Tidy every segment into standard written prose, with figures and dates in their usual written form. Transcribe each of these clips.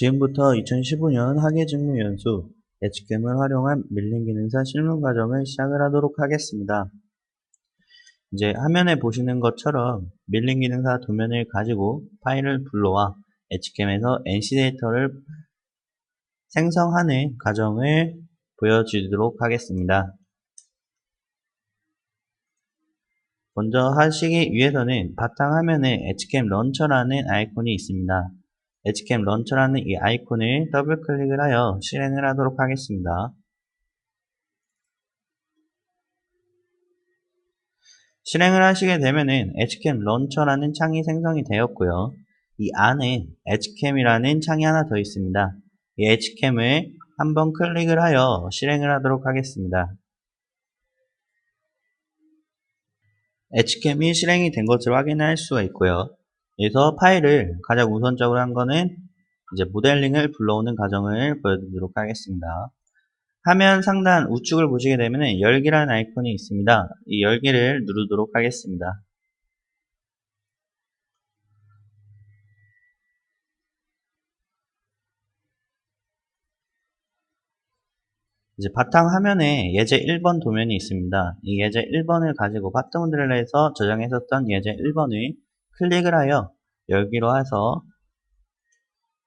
지금부터 2015년 학예직무연수 H캠을 활용한 밀링 기능사 실무 과정을 시작을 하도록 하겠습니다. 이제 화면에 보시는 것처럼 밀링 기능사 도면을 가지고 파일을 불러와 H캠에서 NC 데이터를 생성하는 과정을 보여주도록 하겠습니다. 먼저 하시기 위해서는 바탕화면에 H캠 런처라는 아이콘이 있습니다. H캠 런처라는 이 아이콘을 더블 클릭을 하여 실행을 하도록 하겠습니다. 실행을 하시게 되면은 H캠 런처라는 창이 생성이 되었고요. 이 안에 H캠이라는 창이 하나 더 있습니다. 이 H캠을 한번 클릭을 하여 실행을 하도록 하겠습니다. H캠이 실행이 된 것을 확인할 수가 있고요. 여기서 파일을 가장 우선적으로 한 거는 이제 모델링을 불러오는 과정을 보여드리도록 하겠습니다. 화면 상단 우측을 보시게 되면 열기라는 아이콘이 있습니다. 이 열기를 누르도록 하겠습니다. 이제 바탕 화면에 예제 1번 도면이 있습니다. 이 예제 1번을 가지고 바탕드레일러에서 저장했었던 예제 1번을 클릭을 하여 열기로 해서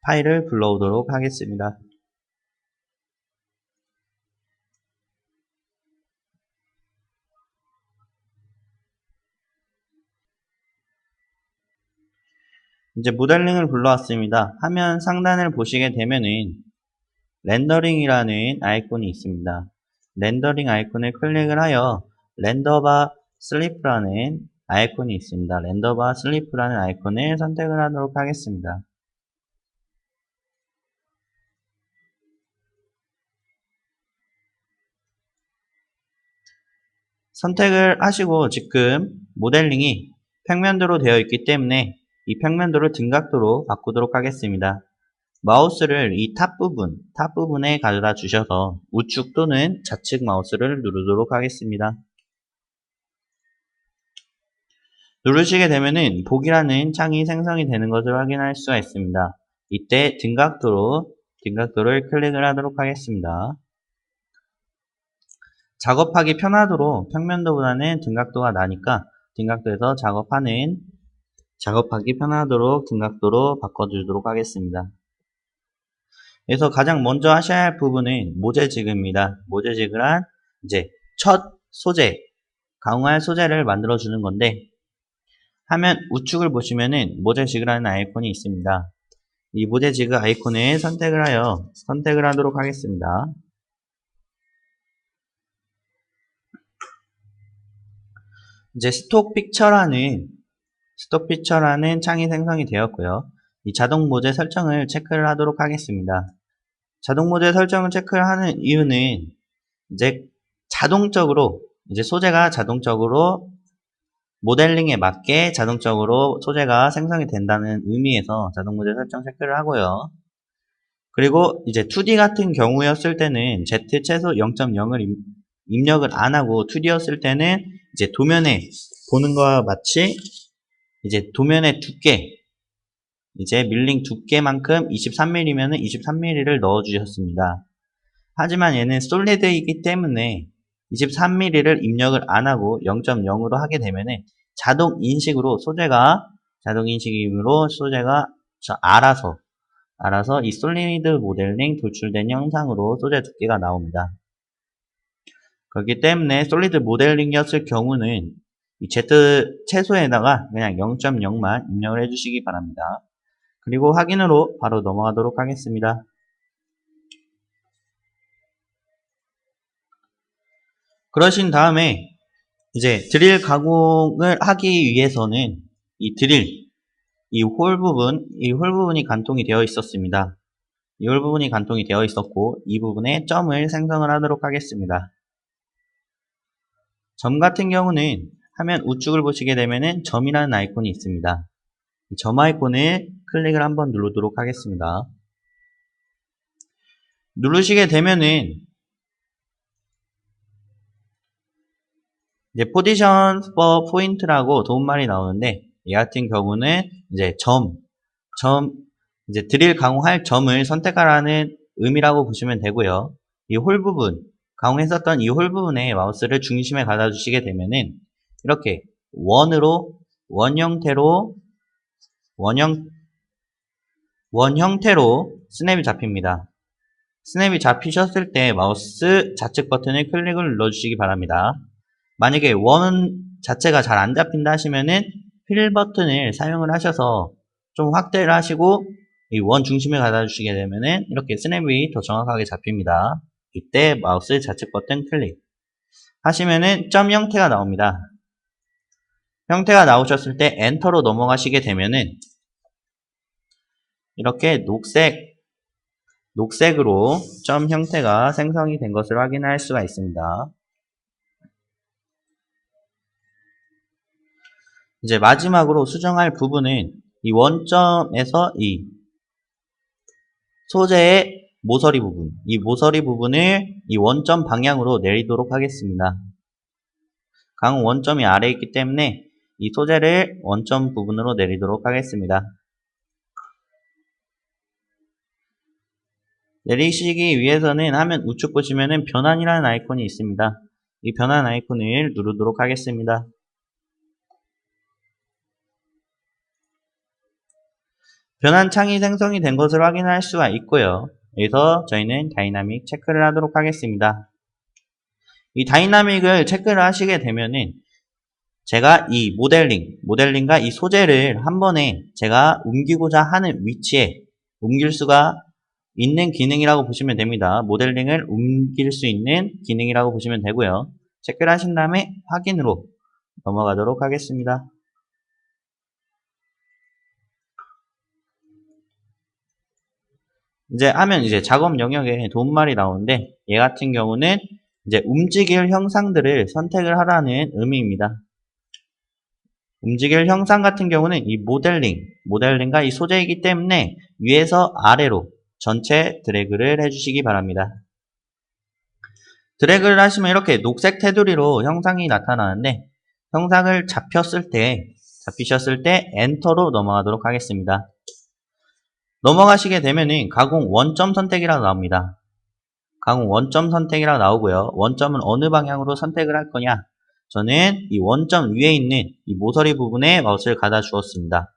파일을 불러오도록 하겠습니다. 이제 모델링을 불러왔습니다. 화면 상단을 보시게 되면은 렌더링이라는 아이콘이 있습니다. 렌더링 아이콘을 클릭을 하여 렌더바 슬리프라는 아이콘이 있습니다. 렌더바 슬리프라는 아이콘을 선택을 하도록 하겠습니다. 선택을 하시고 지금 모델링이 평면도로 되어 있기 때문에 이 평면도를 등각도로 바꾸도록 하겠습니다. 마우스를 이 탑 부분에 가져다 주셔서 우측 또는 좌측 마우스를 누르도록 하겠습니다. 누르시게 되면은 복이라는 창이 생성이 되는 것을 확인할 수가 있습니다. 이때 등각도를 클릭을 하도록 하겠습니다. 작업하기 편하도록 평면도보다는 등각도가 나니까 등각도에서 작업하기 편하도록 등각도로 바꿔주도록 하겠습니다. 그래서 가장 먼저 하셔야 할 부분은 모재지그입니다. 모재지그란 이제 첫 소재, 강화할 소재를 만들어 주는 건데 화면 우측을 보시면은 모재지그라는 아이콘이 있습니다. 이 모재지그 아이콘을 선택을 하도록 하겠습니다. 이제 스톡 픽처라는 창이 생성이 되었고요. 이 자동 모재 설정을 체크를 하도록 하겠습니다. 자동 모재 설정을 체크를 하는 이유는 이제 소재가 자동적으로 모델링에 맞게 자동적으로 소재가 생성이 된다는 의미에서 자동 모재 설정 체크를 하고요. 그리고 이제 2D 같은 경우였을 때는 Z 최소 0.0을 입력을 안 하고 2D였을 때는 이제 도면에 보는 거와 마치 이제 도면의 두께, 이제 밀링 두께만큼 23mm면은 23mm를 넣어 주셨습니다. 하지만 얘는 솔리드이기 때문에 23mm를 입력을 안 하고 0.0으로 하게 되면은 자동 인식으로 소재가 알아서 이 솔리드 모델링 돌출된 형상으로 소재 두께가 나옵니다. 그렇기 때문에 솔리드 모델링이었을 경우는 이 Z 최소에다가 그냥 0.0만 입력을 해주시기 바랍니다. 그리고 확인으로 바로 넘어가도록 하겠습니다. 그러신 다음에 이제 드릴 가공을 하기 위해서는 이 홀 부분이 간통이 되어 있었습니다. 이 홀 부분이 간통이 되어 있었고 이 부분에 점을 생성을 하도록 하겠습니다. 점 같은 경우는 화면 우측을 보시게 되면은 점이라는 아이콘이 있습니다. 이 점 아이콘을 클릭을 한번 누르도록 하겠습니다. 누르시게 되면은 이제 포지션 for 포인트라고 도움말이 나오는데 이 같은 경우는 이제 이제 드릴 가공할 점을 선택하라는 의미라고 보시면 되고요. 이 홀 부분, 가공했었던 이 홀 부분에 마우스를 중심에 가다 주시게 되면은 이렇게 원 형태로 스냅이 잡힙니다. 스냅이 잡히셨을 때 마우스 좌측 버튼의 클릭을 눌러주시기 바랍니다. 만약에 원 자체가 잘 안 잡힌다 하시면은 필 버튼을 사용을 하셔서 좀 확대를 하시고 이 원 중심에 가다 주시게 되면은 이렇게 스냅이 더 정확하게 잡힙니다. 이때 마우스 좌측 버튼 클릭 하시면은 점 형태가 나옵니다. 형태가 나오셨을 때 엔터로 넘어가시게 되면은 이렇게 녹색으로 점 형태가 생성이 된 것을 확인할 수가 있습니다. 이제 마지막으로 수정할 부분은 이 원점에서 이 소재의 모서리 부분, 이 모서리 부분을 이 원점 방향으로 내리도록 하겠습니다. 강 원점이 아래에 있기 때문에 이 소재를 원점 부분으로 내리도록 하겠습니다. 내리시기 위해서는 화면 우측 보시면은 변환이라는 아이콘이 있습니다. 이 변환 아이콘을 누르도록 하겠습니다. 변환 창이 생성이 된 것을 확인할 수가 있고요. 여기서 저희는 다이나믹 체크를 하도록 하겠습니다. 이 다이나믹을 체크를 하시게 되면은 제가 이 모델링과 이 소재를 한 번에 제가 옮기고자 하는 위치에 옮길 수가 있는 기능이라고 보시면 됩니다. 모델링을 옮길 수 있는 기능이라고 보시면 되고요. 체크를 하신 다음에 확인으로 넘어가도록 하겠습니다. 이제 하면 이제 작업 영역에 도움말이 나오는데 얘 같은 경우는 이제 움직일 형상들을 선택을 하라는 의미입니다. 움직일 형상 같은 경우는 이 모델링과 이 소재이기 때문에 위에서 아래로 전체 드래그를 해주시기 바랍니다. 드래그를 하시면 이렇게 녹색 테두리로 형상이 나타나는데 형상을 잡히셨을 때 엔터로 넘어가도록 하겠습니다. 넘어가시게 되면은 가공 원점 선택이라고 나옵니다. 가공 원점 선택이라고 나오고요. 원점은 어느 방향으로 선택을 할 거냐? 저는 이 원점 위에 있는 이 모서리 부분에 마우스를 가다 주었습니다.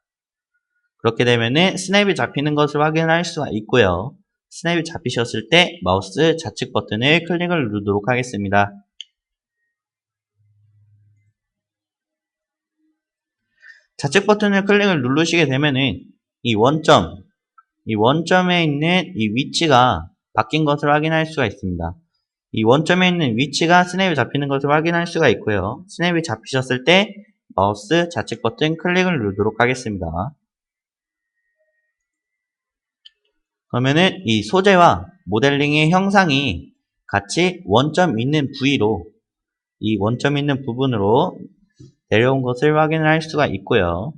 그렇게 되면은 스냅이 잡히는 것을 확인할 수가 있고요. 스냅이 잡히셨을 때 마우스 좌측 버튼을 클릭을 누르도록 하겠습니다. 좌측 버튼을 클릭을 누르시게 되면은 이 원점에 있는 이 위치가 바뀐 것을 확인할 수가 있습니다. 이 원점에 있는 위치가 스냅이 잡히는 것을 확인할 수가 있고요. 스냅이 잡히셨을 때 마우스 좌측 버튼 클릭을 누르도록 하겠습니다. 그러면은 이 소재와 모델링의 형상이 같이 원점 있는 부위로 이 원점 있는 부분으로 내려온 것을 확인을 할 수가 있고요.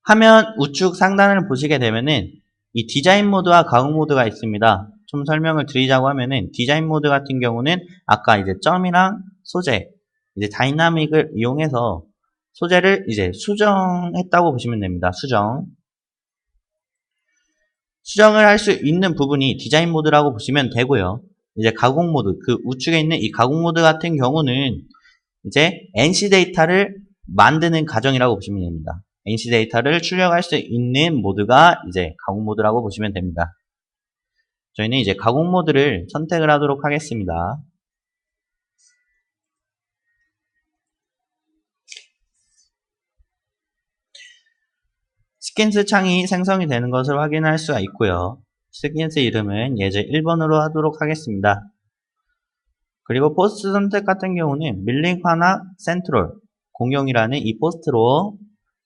화면 우측 상단을 보시게 되면은 이 디자인 모드와 가공 모드가 있습니다. 좀 설명을 드리자고 하면은 디자인 모드 같은 경우는 아까 이제 점이랑 소재, 이제 다이나믹을 이용해서 소재를 이제 수정했다고 보시면 됩니다. 수정을 할 수 있는 부분이 디자인 모드라고 보시면 되고요. 이제 가공 모드, 그 우측에 있는 이 가공 모드 같은 경우는 이제 NC 데이터를 만드는 과정이라고 보시면 됩니다. NC 데이터를 출력할 수 있는 모드가 이제 가공 모드라고 보시면 됩니다. 저희는 이제 가공 모드를 선택을 하도록 하겠습니다. 스킨스 창이 생성이 되는 것을 확인할 수가 있고요. 스킨스 이름은 예제 1번으로 하도록 하겠습니다. 그리고 포스트 선택 같은 경우는 밀링 환악 센트럴 공용이라는 이 포스트로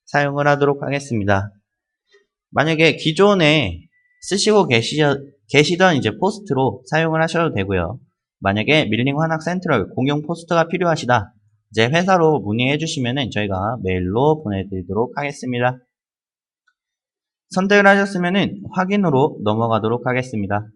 사용을 하도록 하겠습니다. 만약에 기존에 쓰시고 계시던 이제 포스트로 사용을 하셔도 되고요. 만약에 밀링 환악 센트럴 공용 포스트가 필요하시다. 이제 회사로 문의해 주시면은 저희가 메일로 보내드리도록 하겠습니다. 선택을 하셨으면은 확인으로 넘어가도록 하겠습니다.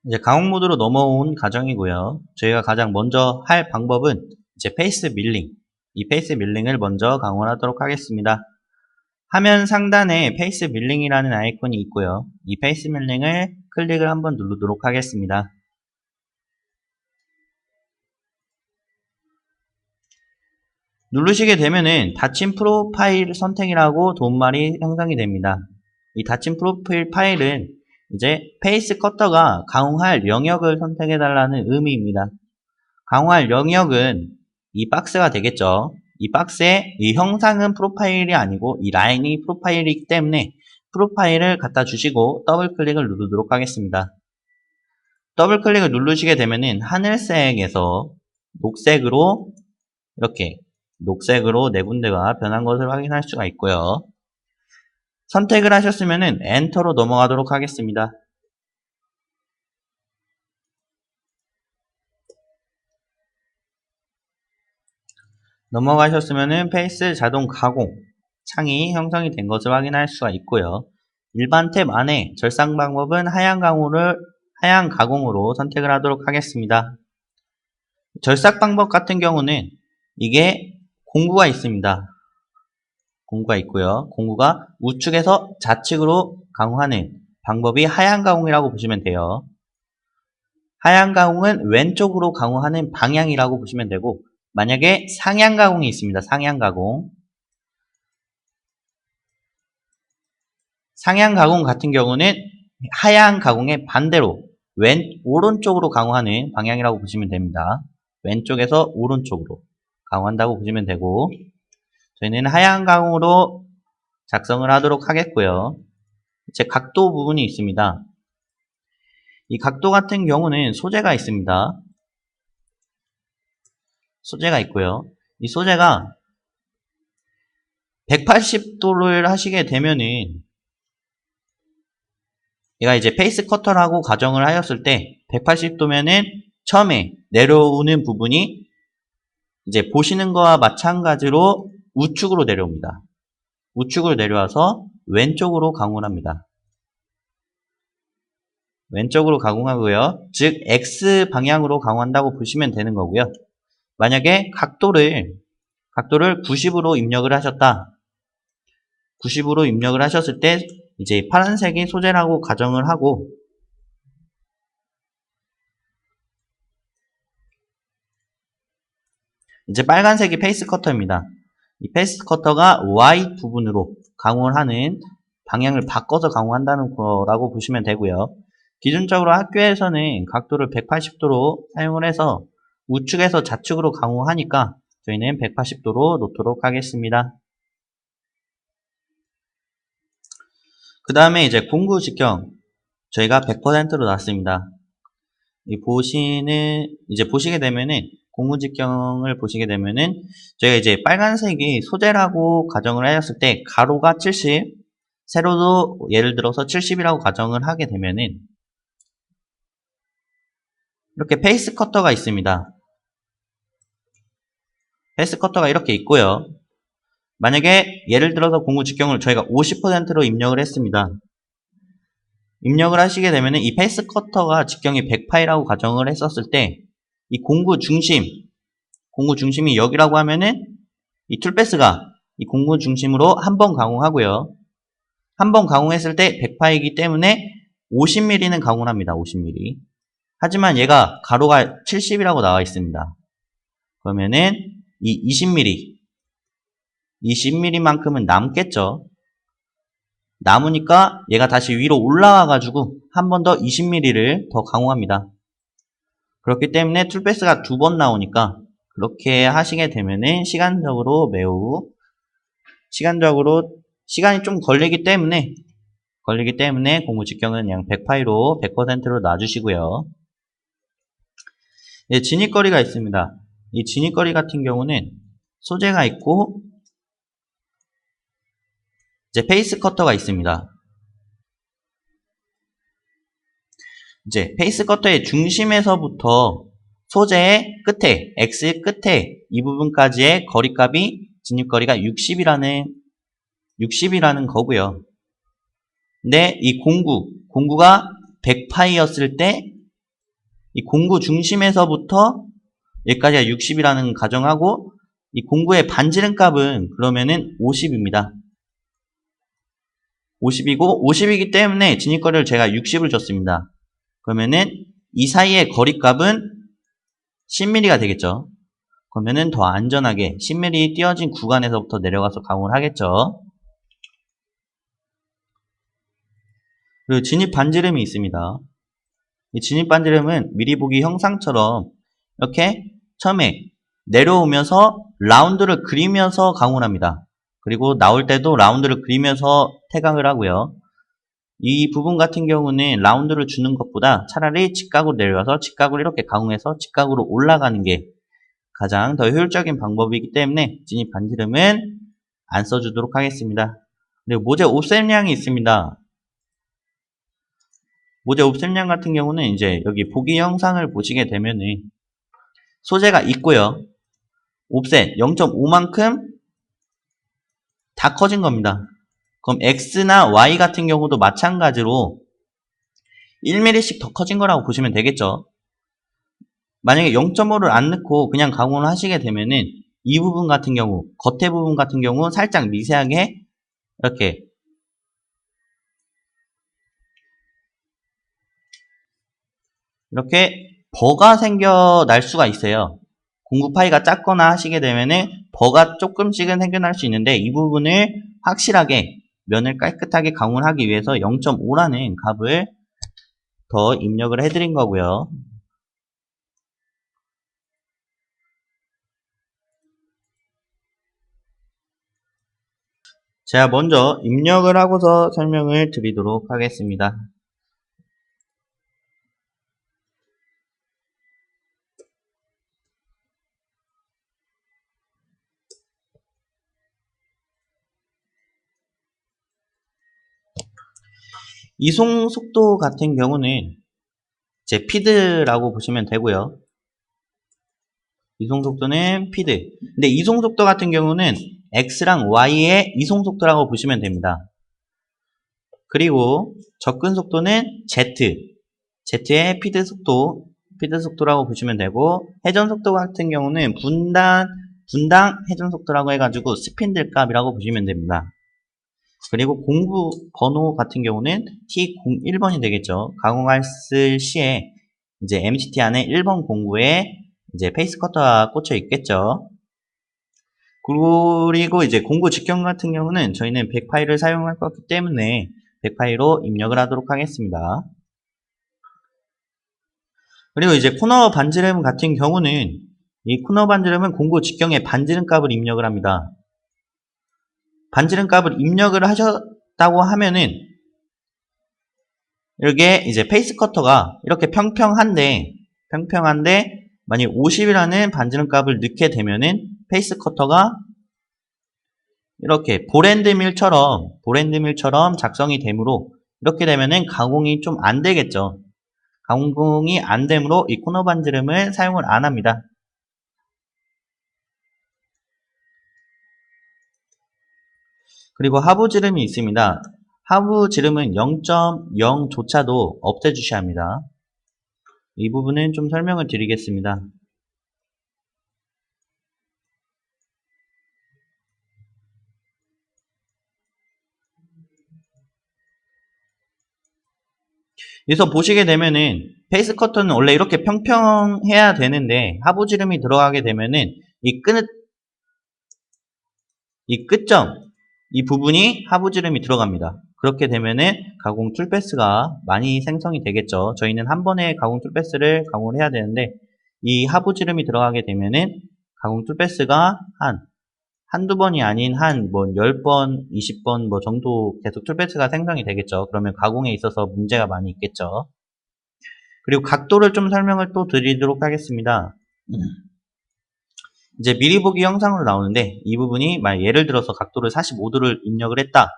이제 강홍 모드로 넘어온 과정이고요. 저희가 가장 먼저 할 방법은 이제 페이스 밀링. 이 페이스 밀링을 먼저 강화하도록 하겠습니다. 화면 상단에 페이스 밀링이라는 아이콘이 있고요. 이 페이스 밀링을 클릭을 한번 누르도록 하겠습니다. 누르시게 되면은 닫힌 프로파일 선택이라고 도움말이 형성이 됩니다. 이 닫힌 프로필 파일은 이제 페이스 커터가 강화할 영역을 선택해 달라는 의미입니다. 강화할 영역은 이 박스가 되겠죠. 이 박스에 이 형상은 프로파일이 아니고 이 라인이 프로파일이기 때문에 프로파일을 갖다 주시고 더블 클릭을 누르도록 하겠습니다. 더블 클릭을 누르시게 되면은 하늘색에서 녹색으로 이렇게 녹색으로 네 군데가 변한 것을 확인할 수가 있고요. 선택을 하셨으면은 엔터로 넘어가도록 하겠습니다. 넘어가셨으면은 페이스 자동 가공 창이 형성이 된 것을 확인할 수가 있고요. 일반 탭 안에 절상 방법은 하향 가공으로 선택을 하도록 하겠습니다. 절삭 방법 같은 경우는 이게 공구가 있습니다. 공구가 있고요. 공구가 우측에서 좌측으로 가공하는 방법이 하향 가공이라고 보시면 돼요. 하향 가공은 왼쪽으로 가공하는 방향이라고 보시면 되고, 만약에 상향 가공이 있습니다. 상향 가공. 상향 가공 같은 경우는 하향 가공의 반대로 오른쪽으로 가공하는 방향이라고 보시면 됩니다. 왼쪽에서 오른쪽으로 가공한다고 보시면 되고, 저희는 하향 가공으로 작성을 하도록 하겠고요. 이제 각도 부분이 있습니다. 이 각도 같은 경우는 소재가 있습니다. 소재가 있고요. 이 소재가 180도를 하시게 되면은 얘가 이제 페이스 커터라고 가정을 하였을 때 180도면은 처음에 내려오는 부분이 이제 보시는 거와 마찬가지로 우측으로 내려옵니다. 우측으로 내려와서 왼쪽으로 가공을 합니다. 왼쪽으로 가공하고요. 즉 X 방향으로 가공한다고 보시면 되는 거고요. 만약에 각도를 90으로 입력을 하셨다. 90으로 입력을 하셨을 때 이제 파란색이 소재라고 가정을 하고, 이제 빨간색이 페이스 커터입니다. 이 페이스 커터가 Y 부분으로 가공을 하는 방향을 바꿔서 가공한다는 거라고 보시면 되고요. 기준적으로 학교에서는 각도를 180도로 사용을 해서 우측에서 좌측으로 가공하니까 저희는 180도로 놓도록 하겠습니다. 그 다음에 이제 공구 직경 저희가 100%로 놨습니다. 보시게 되면은 공구 직경을 보시게 되면은 저희가 이제 빨간색이 소재라고 가정을 하였을 때 가로가 70, 세로도 예를 들어서 70이라고 가정을 하게 되면은 이렇게 페이스 커터가 있습니다. 페이스 커터가 이렇게 있고요. 만약에 예를 들어서 공구 직경을 저희가 50%로 입력을 했습니다. 입력을 하시게 되면 이 페이스 커터가 직경이 100파이라고 가정을 했었을 때 이 공구 중심이 여기라고 하면은 이 툴패스가 이 공구 중심으로 한 번 가공하고요. 한 번 가공했을 때 100파이이기 때문에 50mm는 가공을 합니다. 50mm. 하지만 얘가 가로가 70이라고 나와 있습니다. 그러면은 이 20mm만큼은 남겠죠. 남으니까 얘가 다시 위로 올라와가지고 한 번 더 20mm를 더 가공합니다. 그렇기 때문에 툴패스가 2번 나오니까 그렇게 하시게 되면은 시간이 좀 걸리기 때문에 공구 직경은 그냥 100파이로 100%로 놔주시고요. 예, 진입거리가 있습니다. 이 진입거리 같은 경우는 소재가 있고 이제 페이스 커터가 있습니다. 이제 페이스 커터의 중심에서부터 소재의 끝에, X 끝에 이 부분까지의 거리값이 진입거리가 60이라는 거고요. 근데 이 공구가 100파이였을 때 이 공구 중심에서부터 여기까지가 60이라는 가정하고 이 공구의 반지름 값은 그러면은 50입니다. 50이고 50이기 때문에 진입거리를 제가 60을 줬습니다. 그러면은 이 사이의 거리값은 10mm가 되겠죠. 그러면은 더 안전하게 10mm 띄어진 구간에서부터 내려가서 가공을 하겠죠. 그리고 진입 반지름이 있습니다. 이 진입 반지름은 미리 보기 형상처럼 이렇게 처음에 내려오면서 라운드를 그리면서 가공을 합니다. 그리고 나올 때도 라운드를 그리면서 태각을 하고요. 이 부분 같은 경우는 라운드를 주는 것보다 차라리 직각으로 내려가서 직각으로 이렇게 가공해서 직각으로 올라가는 게 가장 더 효율적인 방법이기 때문에 진입 반지름은 안 써주도록 하겠습니다. 그리고 모재 옵셋량이 있습니다. 모재 옵셋량 같은 경우는 이제 여기 보기 영상을 보시게 되면은 소재가 있고요. 옵셋 0.5만큼 다 커진 겁니다. 그럼 X나 Y 같은 경우도 마찬가지로 1mm씩 더 커진 거라고 보시면 되겠죠. 만약에 0.5를 안 넣고 그냥 가공을 하시게 되면은 이 부분 같은 경우, 겉에 부분 같은 경우 살짝 미세하게 이렇게 버가 생겨날 수가 있어요. 공구 파이가 작거나 하시게 되면은 버가 조금씩은 생겨날 수 있는데 이 부분을 확실하게 면을 깨끗하게 가공을 하기 위해서 0.5라는 값을 더 입력을 해드린 거고요. 제가 먼저 입력을 하고서 설명을 드리도록 하겠습니다. 이송 속도 같은 경우는 제 피드라고 보시면 되고요. 이송 속도는 피드. 근데 이송 속도 같은 경우는 X랑 Y의 이송 속도라고 보시면 됩니다. 그리고 접근 속도는 Z의 피드 속도라고 보시면 되고, 회전 속도 같은 경우는 분당 회전 속도라고 해가지고 스핀들 값이라고 보시면 됩니다. 그리고 공구 번호 같은 경우는 T01번이 되겠죠. 가공했을 시에 이제 MCT 안에 1번 공구에 이제 페이스 커터가 꽂혀 있겠죠. 그리고 이제 공구 직경 같은 경우는 저희는 100파이를 사용할 거기 때문에 100파이로 입력을 하도록 하겠습니다. 그리고 이제 코너 반지름 같은 경우는 이 코너 반지름은 공구 직경의 반지름 값을 입력을 합니다. 반지름 값을 입력을 하셨다고 하면은 이렇게 이제 페이스 커터가 이렇게 평평한데 만약 50이라는 반지름 값을 넣게 되면은 페이스 커터가 이렇게 보랜드밀처럼 작성이 되므로 이렇게 되면은 가공이 좀 안 되겠죠. 가공이 안 되므로 이 코너 반지름을 사용을 안 합니다. 그리고 하부 지름이 있습니다. 하부 지름은 0.0조차도 없애주셔야 합니다. 이 부분은 좀 설명을 드리겠습니다. 여기서 보시게 되면은 페이스 커터는 원래 이렇게 평평해야 되는데 하부 지름이 들어가게 되면은 이 끝점 이 부분이 하부 지름이 들어갑니다. 그렇게 되면은 가공 툴패스가 많이 생성이 되겠죠. 저희는 한 번에 가공 툴패스를 가공을 해야 되는데 이 하부 지름이 들어가게 되면은 가공 툴패스가 한두 번이 아닌 한 10번, 20번 정도 계속 툴패스가 생성이 되겠죠. 그러면 가공에 있어서 문제가 많이 있겠죠. 그리고 각도를 좀 설명을 또 드리도록 하겠습니다. 이제 미리 보기 영상으로 나오는데 이 부분이 만약 예를 들어서 각도를 45도를 입력을 했다.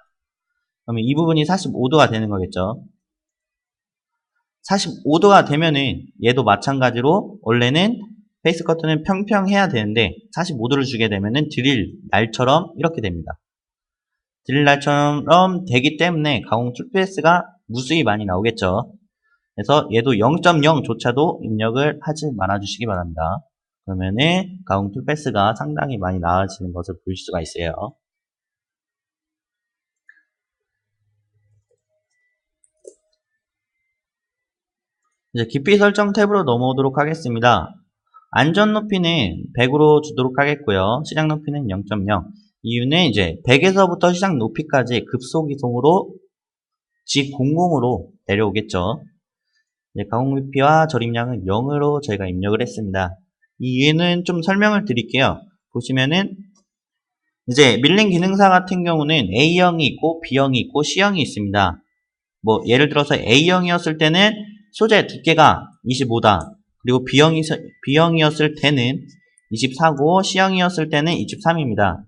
그러면 이 부분이 45도가 되는 거겠죠. 45도가 되면은 얘도 마찬가지로 원래는 페이스 커트는 평평해야 되는데 45도를 주게 되면은 드릴 날처럼 이렇게 됩니다. 드릴 날처럼 되기 때문에 가공 툴패스가 무수히 많이 나오겠죠. 그래서 얘도 0.0조차도 입력을 하지 말아주시기 바랍니다. 그러면은 가공 툴패스가 상당히 많이 나아지는 것을 볼 수가 있어요. 이제 깊이 설정 탭으로 넘어오도록 하겠습니다. 안전 높이는 100으로 주도록 하겠고요. 시작 높이는 0.0. 이유는 이제 100에서부터 시작 높이까지 급속 이송으로 G00으로 내려오겠죠. 이제 가공 높이와 절입량은 0으로 저희가 입력을 했습니다. 이 이유는 좀 설명을 드릴게요. 보시면은 이제 밀링 기능사 같은 경우는 A형이 있고 B형이 있고 C형이 있습니다. 뭐 예를 들어서 A형이었을 때는 소재 두께가 25다. 그리고 B형이었을 때는 24고 C형이었을 때는 23입니다.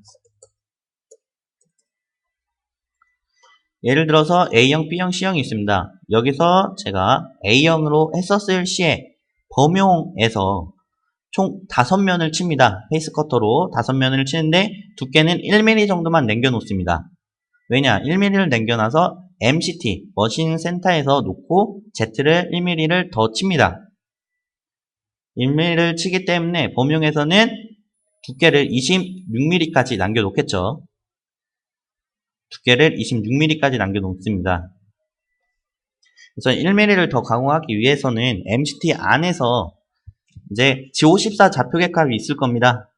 예를 들어서 A형, B형, C형이 있습니다. 여기서 제가 A형으로 했었을 시에 범용에서 총 5면을 칩니다. 페이스 커터로 5면을 치는데 두께는 1mm 정도만 남겨놓습니다. 왜냐? 1mm를 남겨놔서 MCT, 머신 센터에서 놓고 Z를 1mm를 더 칩니다. 1mm를 치기 때문에 범용에서는 두께를 26mm까지 남겨놓겠죠. 두께를 26mm까지 남겨놓습니다. 그래서 1mm를 더 가공하기 위해서는 MCT 안에서 이제 G54 좌표계 값이 있을 겁니다.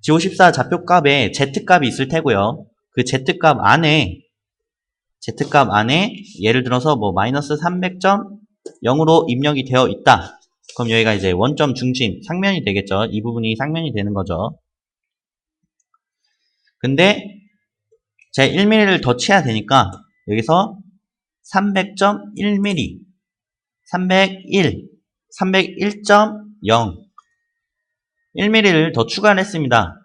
G54 좌표값에 Z값이 있을 테고요. 그 Z값 안에 예를 들어서 뭐 마이너스 300.0으로 입력이 되어 있다. 그럼 여기가 이제 원점 중심 상면이 되겠죠. 이 부분이 상면이 되는 거죠. 근데 제 1mm를 더 쳐야 되니까 여기서 300.1mm 301.0 1mm를 더 추가를 했습니다.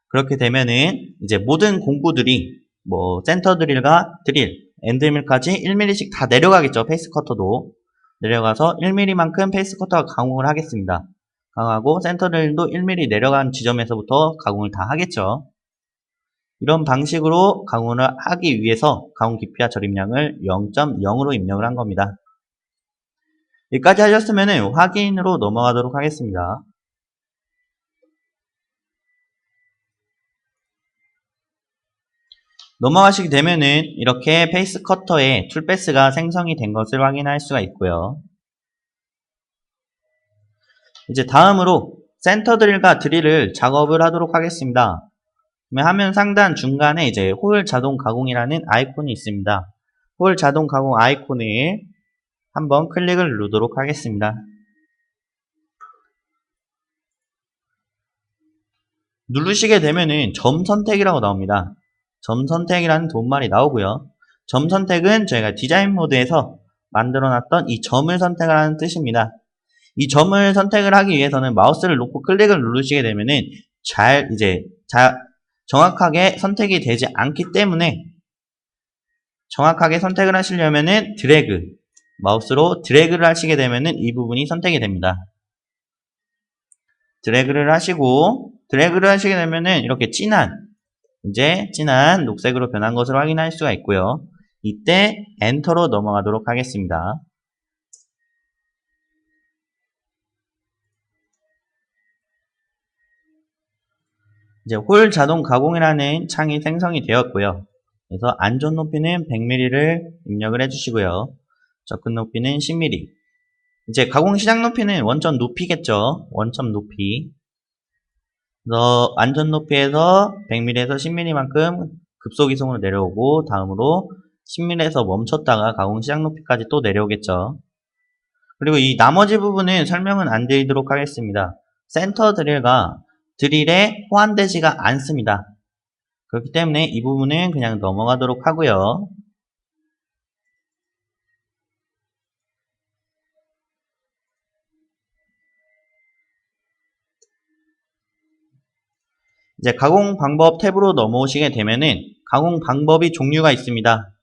그렇게 되면은 이제 모든 공구들이 뭐 센터 드릴과 드릴, 엔드밀까지 1mm씩 다 내려가겠죠. 페이스 커터도 내려가서 1mm만큼 페이스 커터가 가공을 하겠습니다. 가공하고 센터 드릴도 1mm 내려간 지점에서부터 가공을 다 하겠죠. 이런 방식으로 가공을 하기 위해서 가공 깊이와 절입량을 0.0으로 입력을 한 겁니다. 여기까지 하셨으면 확인으로 넘어가도록 하겠습니다. 넘어가시게 되면은 이렇게 페이스 커터에 툴패스가 생성이 된 것을 확인할 수가 있고요. 이제 다음으로 센터 드릴과 드릴을 작업을 하도록 하겠습니다. 화면 상단 중간에 이제 홀 자동 가공이라는 아이콘이 있습니다. 홀 자동 가공 아이콘을 한번 클릭을 누르도록 하겠습니다. 누르시게 되면은 점 선택이라고 나옵니다. 점 선택이라는 도움말이 나오고요. 점 선택은 저희가 디자인 모드에서 만들어놨던 이 점을 선택하라는 뜻입니다. 이 점을 선택을 하기 위해서는 마우스를 놓고 클릭을 누르시게 되면은 정확하게 선택이 되지 않기 때문에 정확하게 선택을 하시려면은 마우스로 드래그를 하시게 되면은 이 부분이 선택이 됩니다. 드래그를 하시게 되면은 이렇게 진한 녹색으로 변한 것을 확인할 수가 있고요. 이때 엔터로 넘어가도록 하겠습니다. 이제 홀 자동 가공이라는 창이 생성이 되었고요. 그래서 안전 높이는 100mm를 입력을 해주시고요. 접근 높이는 10mm. 이제 가공 시작 높이는 원점 높이겠죠. 원점 높이. 그래서 안전 높이에서 100mm에서 10mm만큼 급속 이송으로 내려오고 다음으로 10mm에서 멈췄다가 가공 시작 높이까지 또 내려오겠죠. 그리고 이 나머지 부분은 설명은 안 드리도록 하겠습니다. 센터 드릴과 드릴에 호환되지가 않습니다. 그렇기 때문에 이 부분은 그냥 넘어가도록 하고요. 이제 가공 방법 탭으로 넘어오시게 되면은 가공 방법이 종류가 있습니다.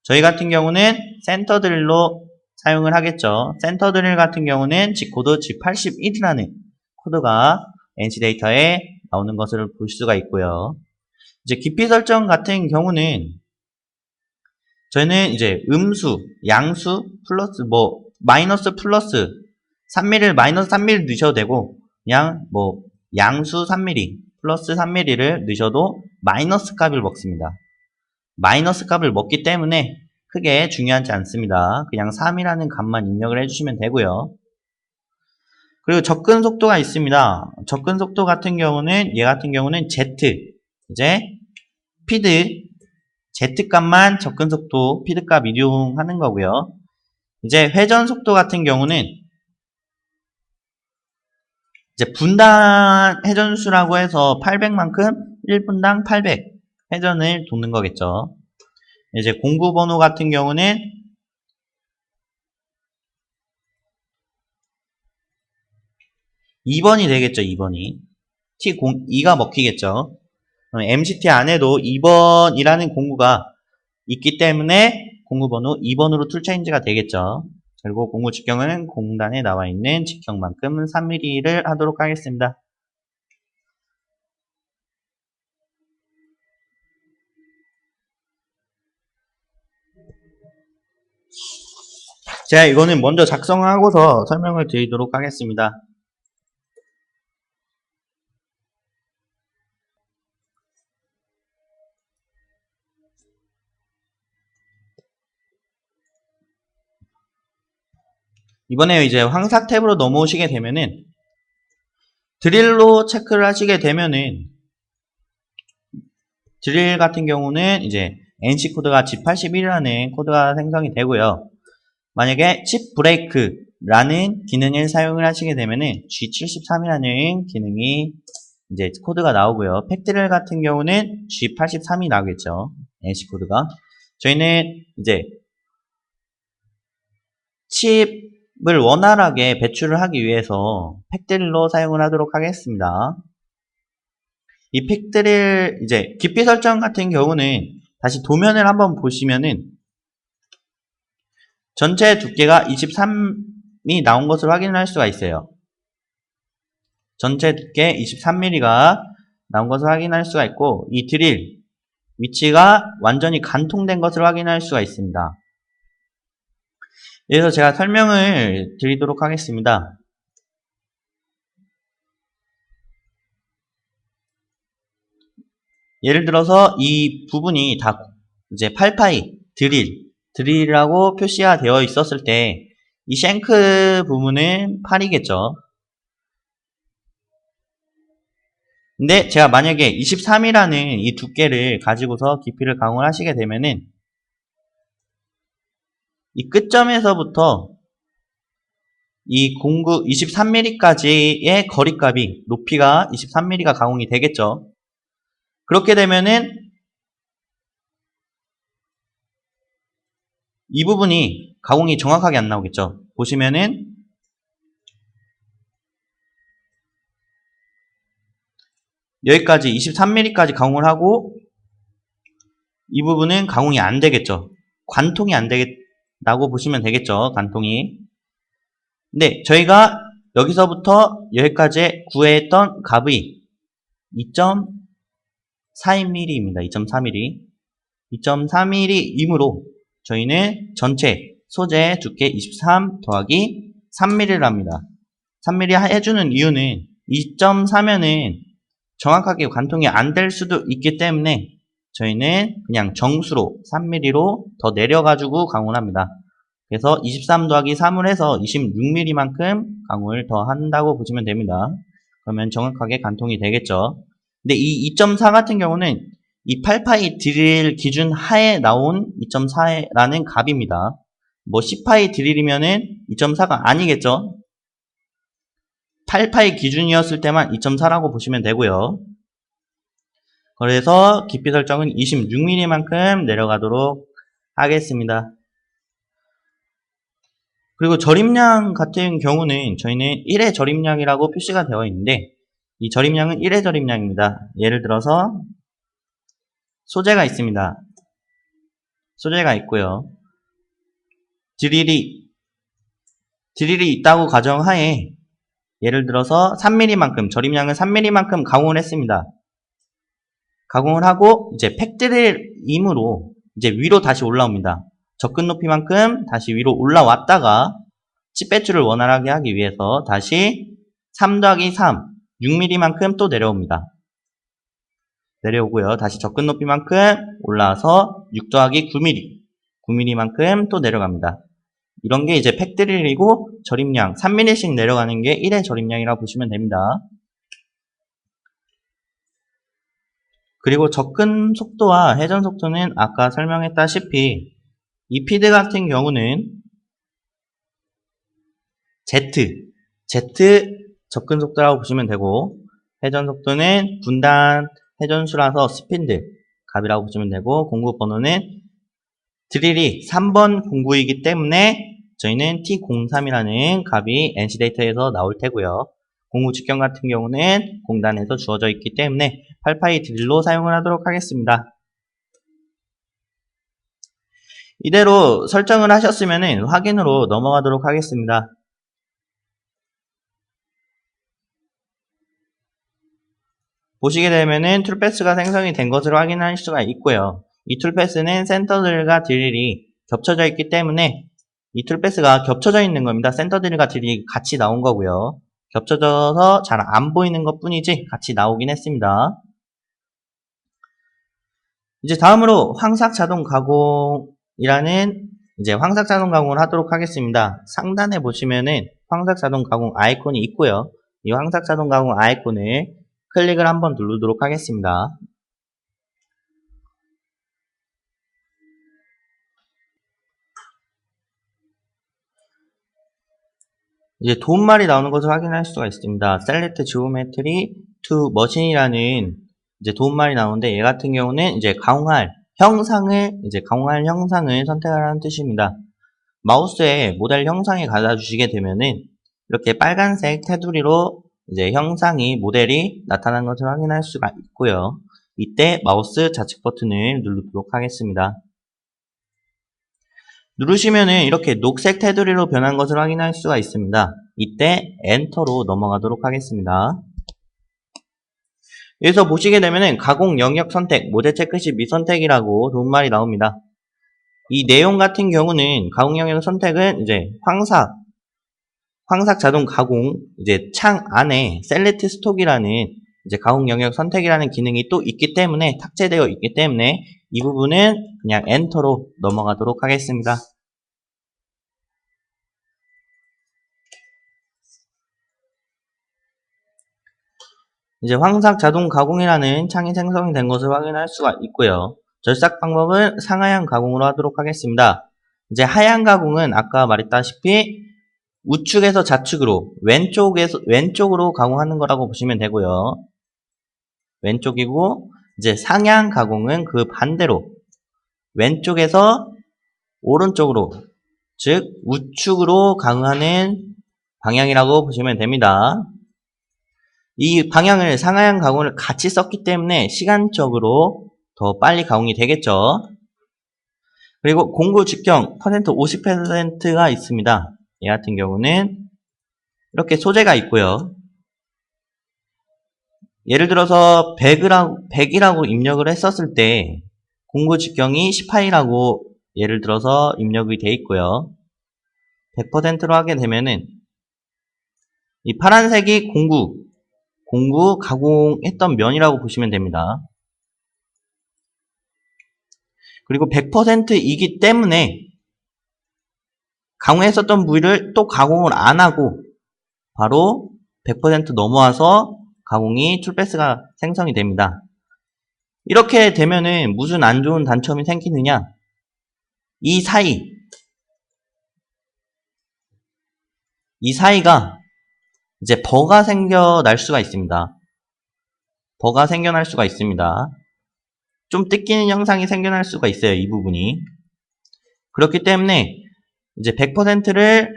저희 같은 경우는 센터 드릴로 사용을 하겠죠. 센터 드릴 같은 경우는 G코드 G81이라는 코드가 NC 데이터에 나오는 것을 볼 수가 있고요. 이제 깊이 설정 같은 경우는 저희는 이제 음수, 양수, 플러스, 마이너스 플러스 3mm를 마이너스 3mm 넣으셔도 되고, 그냥 양수 3mm, 플러스 3mm를 넣으셔도 마이너스 값을 먹습니다. 마이너스 값을 먹기 때문에 크게 중요하지 않습니다. 그냥 3이라는 값만 입력을 해주시면 되고요. 그리고 접근 속도가 있습니다. 접근 속도 같은 경우는, 얘 같은 경우는 Z, 이제 피드, Z 값만 접근 속도, 피드 값 이용하는 거고요. 이제 회전 속도 같은 경우는, 이제 분단 회전수라고 해서 800만큼 1분당 800 회전을 돕는 거겠죠. 이제 공구 번호 같은 경우는 2번이 되겠죠. 2번이 T02가 먹히겠죠. MCT 안에도 2번이라는 공구가 있기 때문에 공구 번호 2번으로 툴 체인지가 되겠죠. 그리고 공구 직경은 공단에 나와 있는 직경만큼 3mm를 하도록 하겠습니다. 제가 이거는 먼저 작성하고서 설명을 드리도록 하겠습니다. 이번에 이제 황삭 탭으로 넘어오시게 되면은 드릴로 체크를 하시게 되면은 드릴 같은 경우는 이제 NC 코드가 G81이라는 코드가 생성이 되고요. 만약에 칩 브레이크라는 기능을 사용을 하시게 되면은 G73이라는 기능이 이제 코드가 나오고요. 팩드릴 같은 경우는 G83이 나오겠죠. NC 코드가. 저희는 이제 칩을 원활하게 배출을 하기 위해서 팩드릴로 사용을 하도록 하겠습니다. 이 팩드릴 이제 깊이 설정 같은 경우는 다시 도면을 한번 보시면은 전체 두께가 23이 나온 것을 확인할 수가 있어요. 전체 두께 23mm가 나온 것을 확인할 수가 있고, 이 드릴 위치가 완전히 간통된 것을 확인할 수가 있습니다. 그래서 제가 설명을 드리도록 하겠습니다. 예를 들어서 이 부분이 다 이제 8파이 드릴이라고 표시가 되어 있었을 때 이 쉔크 부분은 8이겠죠. 근데 제가 만약에 23이라는 이 두께를 가지고서 깊이를 강화를 하시게 되면은 이 끝점에서부터 이 공구 23mm까지의 거리값이 높이가 23mm가 가공이 되겠죠. 그렇게 되면은 이 부분이 가공이 정확하게 안 나오겠죠. 보시면은 여기까지 23mm까지 가공을 하고 이 부분은 가공이 안 되겠죠. 관통이 안 되겠다고 보시면 되겠죠. 관통이. 근데 저희가 여기서부터 여기까지 구했던 값이 2.42mm입니다. 2.4mm. 2.4mm이므로 저희는 전체 소재 두께 23 더하기 3mm를 합니다. 3mm 해주는 이유는 2.4면은 정확하게 관통이 안 될 수도 있기 때문에 저희는 그냥 정수로 3mm로 더 내려가지고 강호를 합니다. 그래서 23 더하기 3을 해서 26mm만큼 강호를 더 한다고 보시면 됩니다. 그러면 정확하게 관통이 되겠죠. 근데 이 2.4 같은 경우는 이 8파이 드릴 기준 하에 나온 2.4라는 값입니다. 10파이 드릴이면은 2.4가 아니겠죠? 8파이 기준이었을 때만 2.4라고 보시면 되고요. 그래서 깊이 설정은 26mm만큼 내려가도록 하겠습니다. 그리고 절임량 같은 경우는 저희는 1회 절임량이라고 표시가 되어 있는데 이 절임량은 1회 절임량입니다. 예를 들어서 소재가 있습니다. 소재가 있고요. 드릴이 있다고 가정하에 예를 들어서 3mm만큼 절임량은 3mm만큼 가공을 했습니다. 가공을 하고 이제 팩드릴이므로 이제 위로 다시 올라옵니다. 접근 높이만큼 다시 위로 올라왔다가 칩 배출을 원활하게 하기 위해서 다시 3 더하기 3, 6mm만큼 또 내려옵니다. 내려오고요. 다시 접근 높이만큼 올라와서 6 더하기 9mm, 9mm만큼 또 내려갑니다. 이런 게 이제 팩드릴이고 절입량 3mm씩 내려가는 게 1의 절입량이라고 보시면 됩니다. 그리고 접근 속도와 회전 속도는 아까 설명했다시피 이 피드 같은 경우는 Z 접근 속도라고 보시면 되고, 회전 속도는 분단 회전수라서 스핀들 값이라고 보시면 되고, 공구 번호는 드릴이 3번 공구이기 때문에 저희는 T03이라는 값이 NC 데이터에서 나올 테고요. 공구 직경 같은 경우는 공단에서 주어져 있기 때문에 8파이 드릴로 사용을 하도록 하겠습니다. 이대로 설정을 하셨으면 확인으로 넘어가도록 하겠습니다. 보시게 되면은 툴패스가 생성이 된 것을 확인할 수가 있고요. 이 툴패스는 센터들과 드릴이 겹쳐져 있기 때문에 이 툴패스가 겹쳐져 있는 겁니다. 센터들과 드릴이 같이 나온 거고요. 겹쳐져서 잘 안 보이는 것 뿐이지 같이 나오긴 했습니다. 이제 다음으로 황삭 자동 가공이라는 황삭 자동 가공을 하도록 하겠습니다. 상단에 보시면은 황삭 자동 가공 아이콘이 있고요. 이 황삭 자동 가공 아이콘을 클릭을 한번 누르도록 하겠습니다. 이제 도움말이 나오는 것을 확인할 수가 있습니다. Select Geometry to Machine이라는 도움말이 나오는데, 얘 같은 경우는 가공할 형상을 선택하라는 뜻입니다. 마우스에 모델 형상에 가다 주시게 되면은 이렇게 빨간색 테두리로 모델이 나타난 것을 확인할 수가 있고요. 이때 마우스 좌측 버튼을 누르도록 하겠습니다. 누르시면은 이렇게 녹색 테두리로 변한 것을 확인할 수가 있습니다. 이때 엔터로 넘어가도록 하겠습니다. 여기서 보시게 되면은 가공 영역 선택, 모델 체크 시 미선택이라고 도움말이 나옵니다. 이 내용 같은 경우는 가공 영역 선택은 황삭 자동 가공 창 안에 셀렉트 스톡이라는 가공 영역 선택이라는 기능이 또 있기 때문에 탑재되어 있기 때문에 이 부분은 그냥 엔터로 넘어가도록 하겠습니다. 황삭 자동 가공이라는 창이 생성이 된 것을 확인할 수가 있고요. 절삭 방법은 상하향 가공으로 하도록 하겠습니다. 하향 가공은 아까 말했다시피 우측에서 좌측으로 왼쪽으로 가공하는 거라고 보시면 되고요. 왼쪽이고, 상향 가공은 그 반대로 왼쪽에서 오른쪽으로, 즉 우측으로 가공하는 방향이라고 보시면 됩니다. 이 방향을 상하향 가공을 같이 썼기 때문에 시간적으로 더 빨리 가공이 되겠죠. 그리고 공구 직경 50%가 있습니다. 얘 같은 경우는 이렇게 소재가 있고요. 예를 들어서 100이라고 입력을 했었을 때 공구 직경이 18이라고 예를 들어서 입력이 되어 있고요. 100%로 하게 되면은 이 파란색이 공구 가공했던 면이라고 보시면 됩니다. 그리고 100%이기 때문에 가공했었던 부위를 또 가공을 안 하고 바로 100% 넘어와서 가공이 툴패스가 생성이 됩니다. 이렇게 되면은 무슨 안 좋은 단점이 생기느냐? 이 사이가 버가 생겨날 수가 있습니다. 버가 생겨날 수가 있습니다. 좀 뜯기는 현상이 생겨날 수가 있어요. 이 부분이. 그렇기 때문에 100%를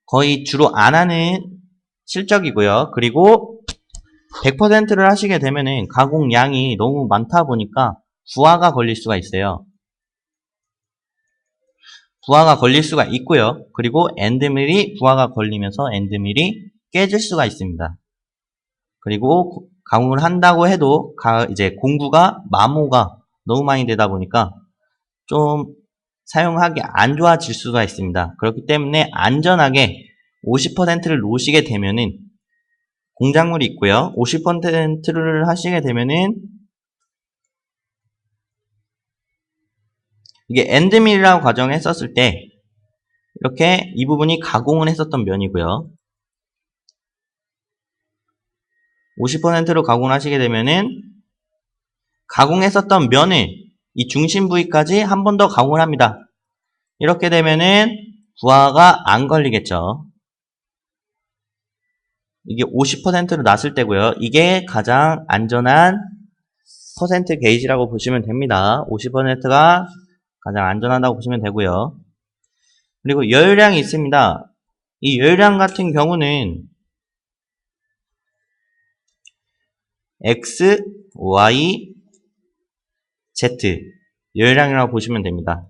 거의 주로 안 하는 실적이고요. 그리고 100%를 하시게 되면은 가공량이 너무 많다 보니까 부하가 걸릴 수가 있어요. 부하가 걸릴 수가 있고요. 그리고 엔드밀이 부하가 걸리면서 엔드밀이 깨질 수가 있습니다. 그리고 가공을 한다고 해도 공구가 마모가 너무 많이 되다 보니까 좀 사용하기 안 좋아질 수가 있습니다. 그렇기 때문에 안전하게 50%를 놓으시게 되면은 공작물이 있고요. 50%를 하시게 되면은 이게 엔드밀이라고 과정을 했었을 때 이렇게 이 부분이 가공을 했었던 면이고요. 50%로 가공을 하시게 되면은 가공했었던 면을 이 중심 부위까지 한 번 더 가공을 합니다. 이렇게 되면은 부하가 안 걸리겠죠. 이게 50%로 났을 때고요. 이게 가장 안전한 퍼센트 게이지라고 보시면 됩니다. 50%가 가장 안전하다고 보시면 되고요. 그리고 열량이 있습니다. 이 열량 같은 경우는 X, Y, Z 열량이라고 보시면 됩니다.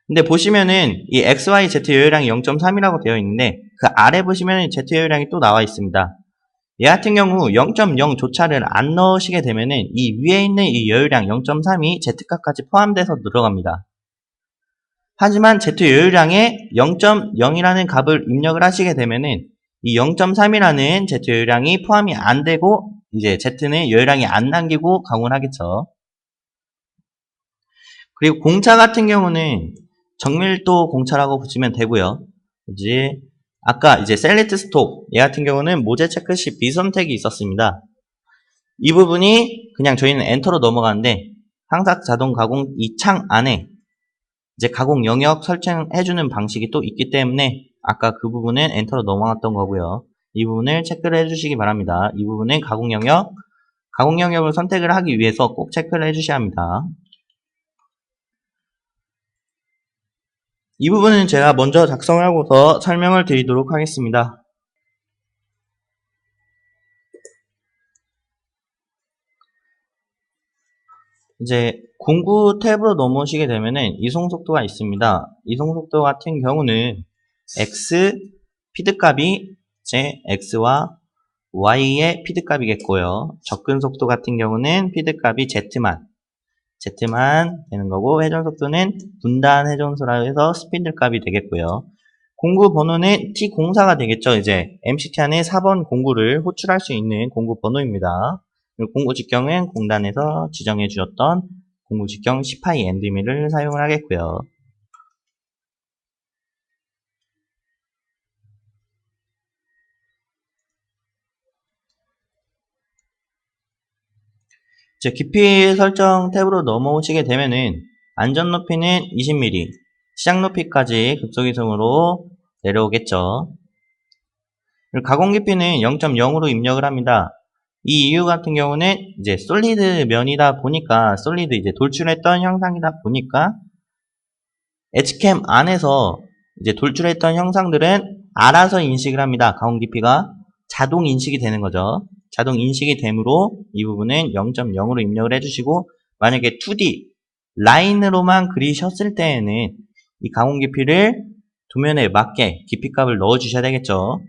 근데 보시면은 이 XYZ 열량이 0.3이라고 되어 있는데 그 아래 보시면은 Z 열량이 또 나와 있습니다. 얘 같은 경우 0.0조차를 안 넣으시게 되면은 이 위에 있는 이 열량 0.3이 Z값까지 포함돼서 들어갑니다. 하지만 Z 열량에 0.0이라는 값을 입력을 하시게 되면은 이 0.3이라는 Z 열량이 포함이 안 되고 이제 Z는 열량이 안 남기고 가공을 하겠죠. 그리고 공차 같은 경우는 정밀도 공차라고 보시면 되고요. 이제 아까 이제 셀렉트 스톱 얘 같은 경우는 모재 체크 시 비선택이 있었습니다. 이 부분이 그냥 저희는 엔터로 넘어가는데 항상 자동 가공 이 창 안에 이제 가공 영역 설정해주는 방식이 또 있기 때문에 아까 그 부분은 엔터로 넘어갔던 거고요. 이 부분을 체크를 해주시기 바랍니다. 이 부분은 가공 영역을 선택을 하기 위해서 꼭 체크를 해주셔야 합니다. 이 부분은 제가 먼저 작성을 하고서 설명을 드리도록 하겠습니다. 이제 공구 탭으로 넘어오시게 되면은 이송 속도가 있습니다. 이송 속도 같은 경우는 X 피드값이 제 X와 Y의 피드값이겠고요. 접근 속도 같은 경우는 피드값이 Z만 되는 거고 회전 속도는 분단 회전소라 해서 스피드 값이 되겠고요. 공구 번호는 T04가 되겠죠. 이제 MCT 안에 4번 공구를 호출할 수 있는 공구 번호입니다. 그리고 공구 직경은 공단에서 지정해 주셨던 공구 직경 10파이 엔드밀을 사용을 하겠고요. 이제 깊이 설정 탭으로 넘어오시게 되면은 안전 높이는 20mm, 시작 높이까지 급속 이송으로 내려오겠죠. 그리고 가공 깊이는 0.0으로 입력을 합니다. 이 이유 같은 경우는 이제 솔리드 면이다 보니까 솔리드 이제 돌출했던 형상이다 보니까 엣지캠 안에서 이제 돌출했던 형상들은 알아서 인식을 합니다. 가공 깊이가 자동 인식이 되는 거죠. 자동 인식이 되므로 이 부분은 0.0으로 입력을 해주시고 만약에 2D 라인으로만 그리셨을 때에는 이 가공 깊이를 도면에 맞게 깊이값을 넣어 주셔야 되겠죠.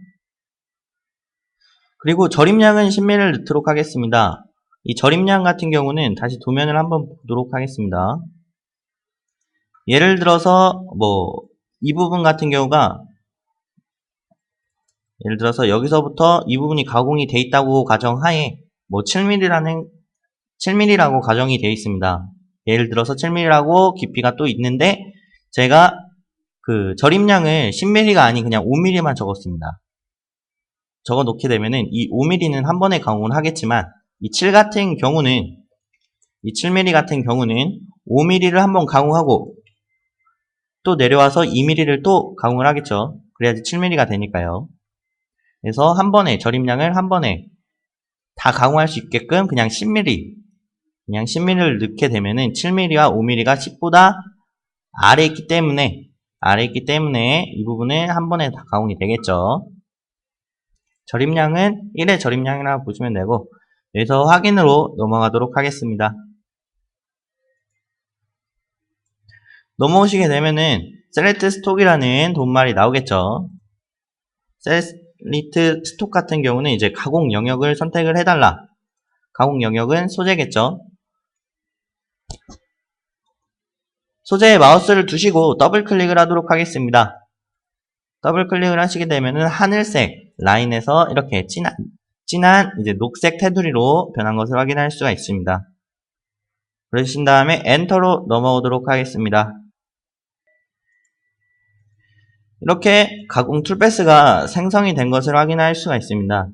그리고 절임량은 10mm를 넣도록 하겠습니다. 이 절임량 같은 경우는 다시 도면을 한번 보도록 하겠습니다. 예를 들어서 이 부분 같은 경우가 예를 들어서 여기서부터 이 부분이 가공이 돼 있다고 가정하에 7mm라고 가정이 되어 있습니다. 예를 들어서 7mm라고 깊이가 또 있는데 제가 그 절임량을 10mm가 아닌 그냥 5mm만 적었습니다. 적어 놓게 되면은 이 5mm는 한 번에 가공을 하겠지만 이 7 같은 경우는 이 7mm 같은 경우는 5mm를 한번 가공하고 또 내려와서 2mm를 또 가공을 하겠죠. 그래야지 7mm가 되니까요. 그래서 한 번에 절임량을 한 번에 다 가공할 수 있게끔 그냥 10mm를 넣게 되면은 7mm와 5mm가 10보다 아래 있기 때문에 이 부분은 한 번에 다 가공이 되겠죠. 절임량은 1의 절임량이라고 보시면 되고 여기서 확인으로 넘어가도록 하겠습니다. 넘어오시게 되면은 셀렉트 스톡이라는 도움말이 나오겠죠. 셀렉트 스톡 같은 경우는 이제 가공 영역을 선택을 해달라. 가공 영역은 소재겠죠. 소재에 마우스를 두시고 더블 클릭을 하도록 하겠습니다. 더블 클릭을 하시게 되면은 하늘색 라인에서 이렇게 진한 이제 녹색 테두리로 변한 것을 확인할 수가 있습니다. 그러신 다음에 엔터로 넘어오도록 하겠습니다. 이렇게 가공 툴패스가 생성이 된 것을 확인할 수가 있습니다.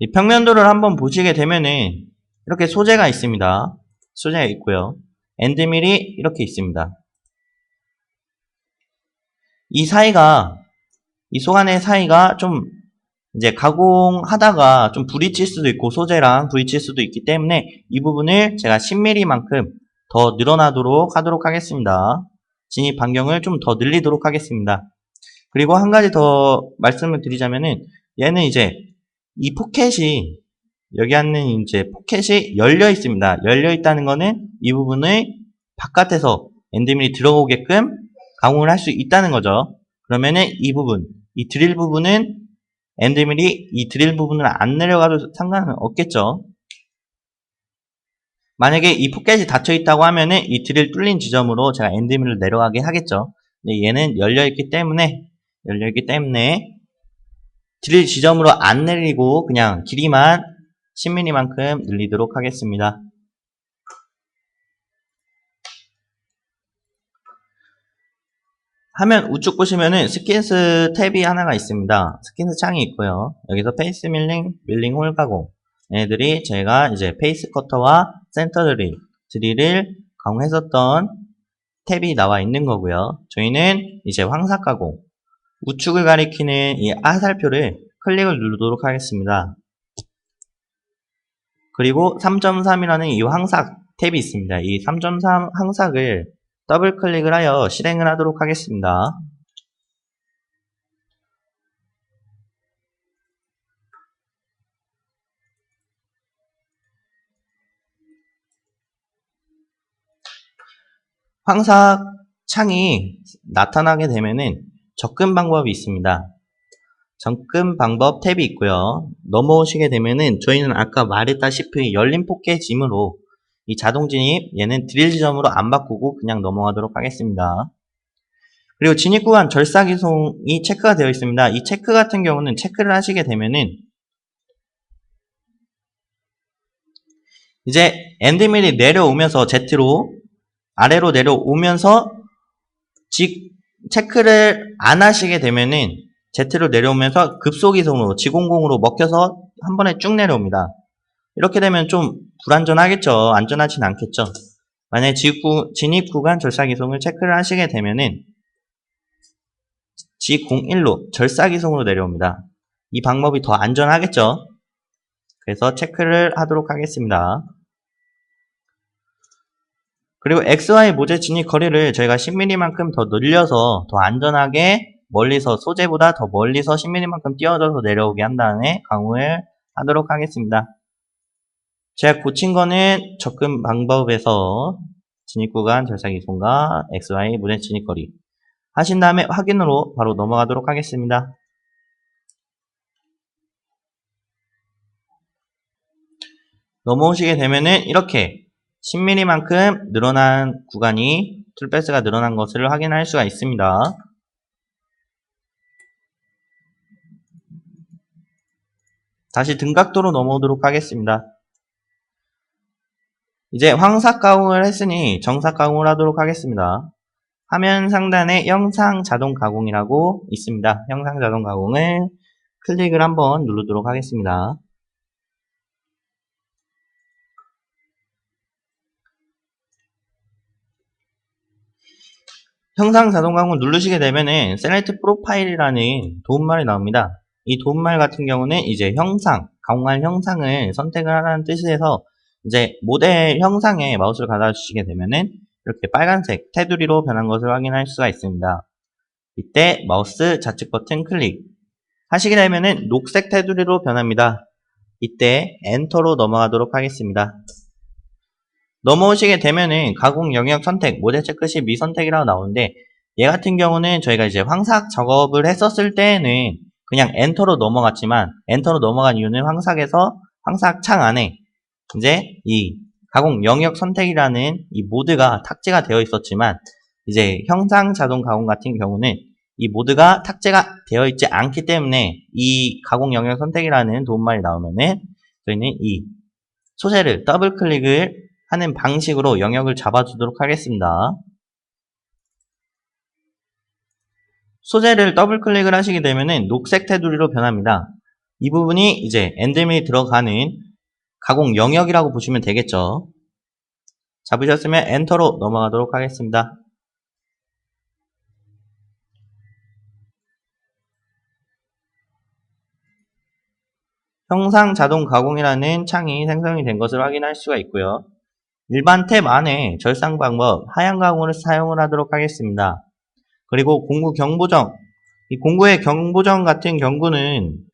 이 평면도를 한번 보시게 되면은 이렇게 소재가 있습니다. 소재가 있고요. 엔드밀이 이렇게 있습니다. 이 속 안의 사이가 좀 이제 가공하다가 좀 부딪힐 수도 있고 소재랑 부딪힐 수도 있기 때문에 이 부분을 제가 10mm만큼 더 늘어나도록 하도록 하겠습니다. 진입 반경을 좀 더 늘리도록 하겠습니다. 그리고 한 가지 더 말씀을 드리자면은 얘는 이제 이 포켓이 여기 있는 이제 포켓이 열려 있습니다. 열려 있다는 거는 이 부분을 바깥에서 엔드밀이 들어오게끔 가공을 할 수 있다는 거죠. 그러면은 이 부분, 이 드릴 부분은 엔드밀이 이 드릴 부분을 안 내려가도 상관은 없겠죠. 만약에 이 포켓이 닫혀 있다고 하면은 이 드릴 뚫린 지점으로 제가 엔드밀을 내려가게 하겠죠. 근데 얘는 열려있기 때문에 드릴 지점으로 안 내리고 그냥 길이만 10mm만큼 늘리도록 하겠습니다. 화면 우측 보시면은 스킨스 탭이 하나가 있습니다. 스킨스 창이 있고요. 여기서 페이스 밀링 홀 가공. 얘네들이 제가 이제 페이스 커터와 센터 드릴을 가공했었던 탭이 나와 있는 거고요. 저희는 이제 황삭 가공. 우측을 가리키는 이 화살표를 클릭을 누르도록 하겠습니다. 그리고 3.3이라는 이 황삭 탭이 있습니다. 이 3.3 황삭을 더블 클릭을 하여 실행을 하도록 하겠습니다. 황삭 창이 나타나게 되면은 접근 방법이 있습니다. 접근 방법 탭이 있고요. 넘어오시게 되면은 저희는 아까 말했다시피 열린 포켓이므로 이 자동 진입 얘는 드릴 지점으로 안 바꾸고 그냥 넘어가도록 하겠습니다. 그리고 진입 구간 절삭이송이 체크가 되어 있습니다. 이 체크 같은 경우는 체크를 하시게 되면은 이제 엔드밀이 내려오면서 Z로 아래로 내려오면서 체크를 안 하시게 되면은 Z로 내려오면서 급속이송으로 지공공으로 먹혀서 한 번에 쭉 내려옵니다. 이렇게 되면 좀 불안전하겠죠. 안전하진 않겠죠. 만약에 진입 구간 절삭이송을 체크를 하시게 되면은 G01로 절삭이송으로 내려옵니다. 이 방법이 더 안전하겠죠. 그래서 체크를 하도록 하겠습니다. 그리고 XY 모재 진입 거리를 저희가 10mm만큼 더 늘려서 더 안전하게 멀리서 소재보다 더 멀리서 10mm만큼 띄워져서 내려오게 한 다음에 가공을 하도록 하겠습니다. 제가 고친 거는 접근 방법에서 진입구간 절삭이송과 XY 모재 진입거리 하신 다음에 확인으로 바로 넘어가도록 하겠습니다. 넘어오시게 되면은 이렇게 10mm만큼 늘어난 구간이 툴패스가 늘어난 것을 확인할 수가 있습니다. 다시 등각도로 넘어오도록 하겠습니다. 이제 황삭 가공을 했으니 정삭 가공을 하도록 하겠습니다. 화면 상단에 영상 자동 가공이라고 있습니다. 영상 자동 가공을 클릭을 한번 누르도록 하겠습니다. 영상 자동 가공 누르시게 되면은 Select Profile이라는 도움말이 나옵니다. 이 도움말 같은 경우는 이제 가공할 형상을 선택을 하라는 뜻에서 이제 모델 형상에 마우스를 가다 주시게 되면은 이렇게 빨간색 테두리로 변한 것을 확인할 수가 있습니다. 이때 마우스 좌측 버튼 클릭 하시게 되면은 녹색 테두리로 변합니다. 이때 엔터로 넘어가도록 하겠습니다. 넘어오시게 되면은 가공 영역 선택, 모델 체크 시 미선택이라고 나오는데 얘 같은 경우는 저희가 이제 황삭 작업을 했었을 때는 그냥 엔터로 넘어갔지만 엔터로 넘어간 이유는 황삭에서 황삭 창 안에 이제 이 가공 영역 선택이라는 이 모드가 탑재가 되어 있었지만 이제 형상 자동 가공 같은 경우는 이 모드가 탑재가 되어 있지 않기 때문에 이 가공 영역 선택이라는 도움말이 나오면은 저희는 이 소재를 더블 클릭을 하는 방식으로 영역을 잡아주도록 하겠습니다. 소재를 더블 클릭을 하시게 되면은 녹색 테두리로 변합니다. 이 부분이 이제 엔드밀이 들어가는 가공 영역이라고 보시면 되겠죠. 잡으셨으면 엔터로 넘어가도록 하겠습니다. 형상 자동 가공이라는 창이 생성이 된 것을 확인할 수가 있고요. 일반 탭 안에 절상 방법 하향 가공을 사용을 하도록 하겠습니다. 그리고 공구 경보정, 이 공구의 경보정 같은 경우는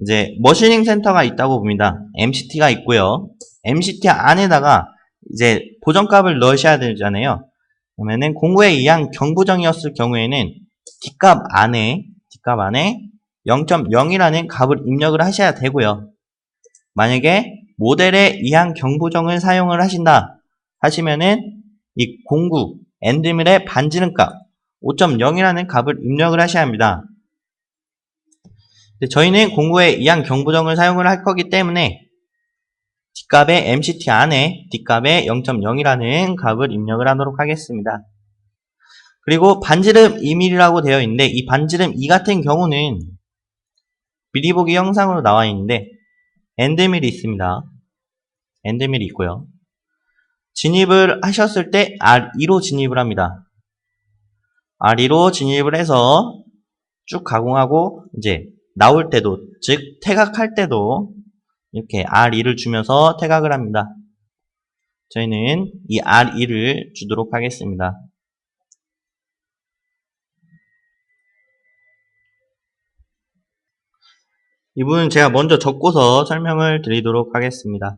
이제 머신닝 센터가 있다고 봅니다. MCT가 있고요. MCT 안에다가 이제 보정값을 넣으셔야 되잖아요. 그러면은 공구에 의한 경보정이었을 경우에는 뒷값 안에 0.0이라는 값을 입력을 하셔야 되고요. 만약에 모델에 의한 경보정을 사용을 하신다 하시면은 이 공구 엔드밀의 반지름값 5.0이라는 값을 입력을 하셔야 합니다. 저희는 공구에 의한 경보정을 사용을 할 거기 때문에 뒷값의 MCT 안에 뒷값의 0.0이라는 값을 입력을 하도록 하겠습니다. 그리고 반지름 2mm라고 되어 있는데 이 반지름 2 같은 경우는 미리 보기 영상으로 나와 있는데 엔드밀이 있습니다. 엔드밀이 있고요. 진입을 하셨을 때 R2로 진입을 합니다. R2로 진입을 해서 쭉 가공하고 이제 나올 때도, 즉 태각할 때도 이렇게 R2를 주면서 태각을 합니다. 저희는 이 R2를 주도록 하겠습니다. 이 부분은 제가 먼저 적고서 설명을 드리도록 하겠습니다.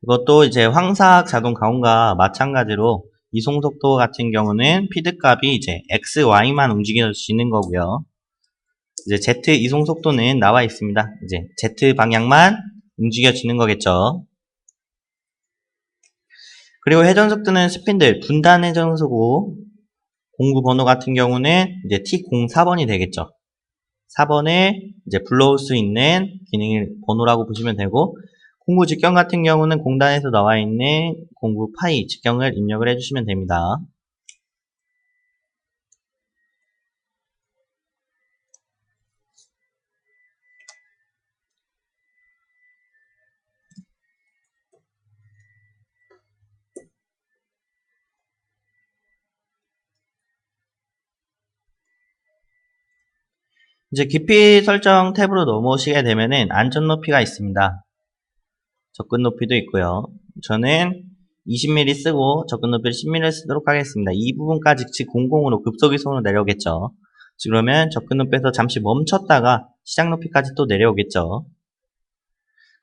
이것도 이제 황사학 자동 가공과 마찬가지로 이송속도 같은 경우는 피드값이 이제 X, Y만 움직여지는 거고요. 이제 Z 이송속도는 나와 있습니다. 이제 Z 방향만 움직여지는 거겠죠. 그리고 회전속도는 스핀들 분단 회전속도 공구 번호 같은 경우는 이제 T04번이 되겠죠. 4번을 이제 불러올 수 있는 기능의 번호라고 보시면 되고, 공구 직경 같은 경우는 공단에서 나와 있는 공구 파이 직경을 입력을 해주시면 됩니다. 이제 깊이 설정 탭으로 넘어오시게 되면은 안전 높이가 있습니다. 접근 높이도 있고요. 저는 20mm 쓰고 접근 높이를 10mm 쓰도록 하겠습니다. 이 부분까지 즉 00으로 급속이송으로 내려오겠죠. 그러면 접근 높이에서 잠시 멈췄다가 시작 높이까지 또 내려오겠죠.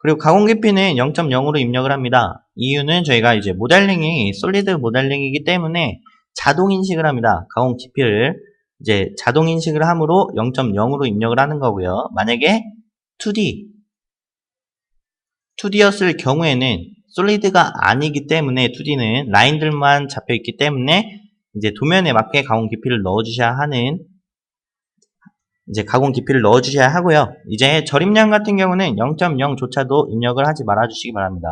그리고 가공 깊이는 0.0으로 입력을 합니다. 이유는 저희가 이제 모델링이 솔리드 모델링이기 때문에 자동 인식을 합니다. 가공 깊이를 이제 자동 인식을 함으로 0.0으로 입력을 하는 거고요. 만약에 2D였을 경우에는 솔리드가 아니기 때문에 2D는 라인들만 잡혀 있기 때문에 이제 도면에 맞게 가공 깊이를 넣어주셔야 하는 이제 가공 깊이를 넣어주셔야 하고요. 이제 절입량 같은 경우는 0.0조차도 입력을 하지 말아주시기 바랍니다.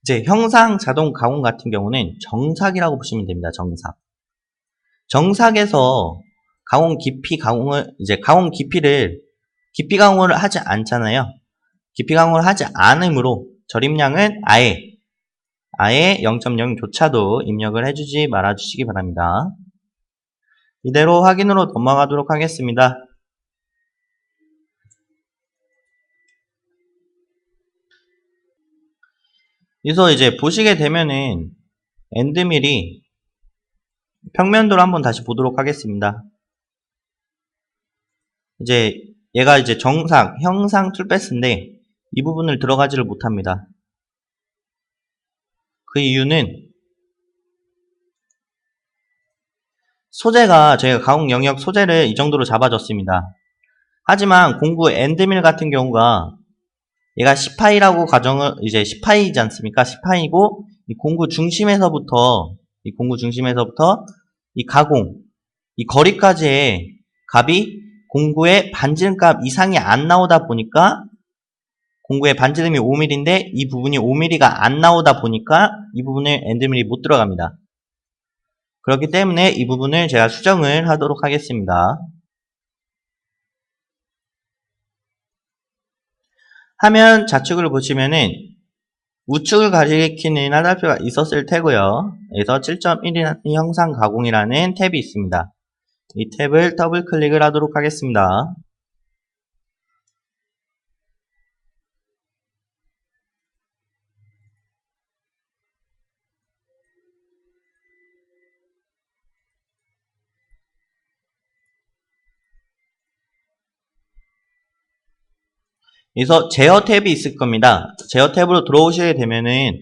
이제 형상 자동 가공 같은 경우는 정삭이라고 보시면 됩니다. 정삭에서 가공 깊이 가공을 이제 가공 깊이를 깊이 가공을 하지 않잖아요. 깊이 가공을 하지 않으므로 절입량은 아예 0.0조차도 입력을 해주지 말아주시기 바랍니다. 이대로 확인으로 넘어가도록 하겠습니다. 여기서 이제 보시게 되면은 엔드밀이 평면도를 한번 다시 보도록 하겠습니다. 이제 얘가 이제 정삭, 형상 툴패스인데 이 부분을 들어가지를 못합니다. 그 이유는 저희가 가공 영역 소재를 이 정도로 잡아줬습니다. 하지만 공구 엔드밀 같은 경우가 얘가 10파이라고 이제 10파이지 않습니까? 10파이고 이 공구 중심에서부터 이 가공, 이 거리까지의 값이 공구의 반지름값 이상이 안 나오다 보니까 공구의 반지름이 5mm인데 이 부분이 5mm가 안 나오다 보니까 이 부분을 엔드밀이 못 들어갑니다. 그렇기 때문에 이 부분을 제가 수정을 하도록 하겠습니다. 화면 좌측을 보시면은 우측을 가리키는 화살표가 있었을 테고요. 그래서 7.1이라는 형상 가공이라는 탭이 있습니다. 이 탭을 더블 클릭을 하도록 하겠습니다. 그래서 제어 탭이 있을 겁니다. 제어 탭으로 들어오시게 되면은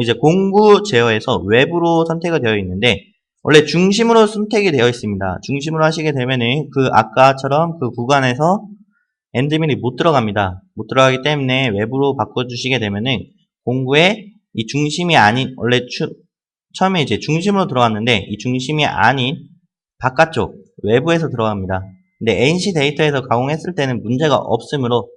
이제 공구 제어에서 외부로 선택이 되어 있는데 원래 중심으로 선택이 되어 있습니다. 중심으로 하시게 되면은 아까처럼 그 구간에서 엔드밀이 못 들어갑니다. 못 들어가기 때문에 외부로 바꿔주시게 되면은 공구의 이 중심이 아닌 처음에 이제 중심으로 들어갔는데 이 중심이 아닌 바깥쪽 외부에서 들어갑니다. 근데 NC 데이터에서 가공했을 때는 문제가 없으므로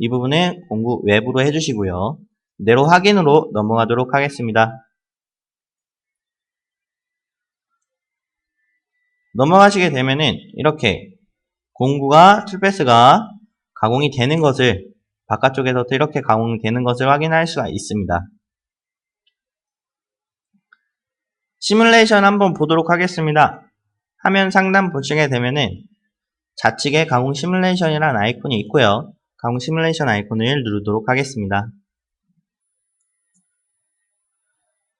이 부분은 공구 외부로 해주시고요. 내로 확인으로 넘어가도록 하겠습니다. 넘어가시게 되면은 이렇게 공구가 툴패스가 가공이 되는 것을 바깥쪽에서부터 이렇게 가공이 되는 것을 확인할 수가 있습니다. 시뮬레이션 한번 보도록 하겠습니다. 화면 상단 보시게 되면은 좌측에 가공 시뮬레이션이라는 아이콘이 있고요. 가공 시뮬레이션 아이콘을 누르도록 하겠습니다.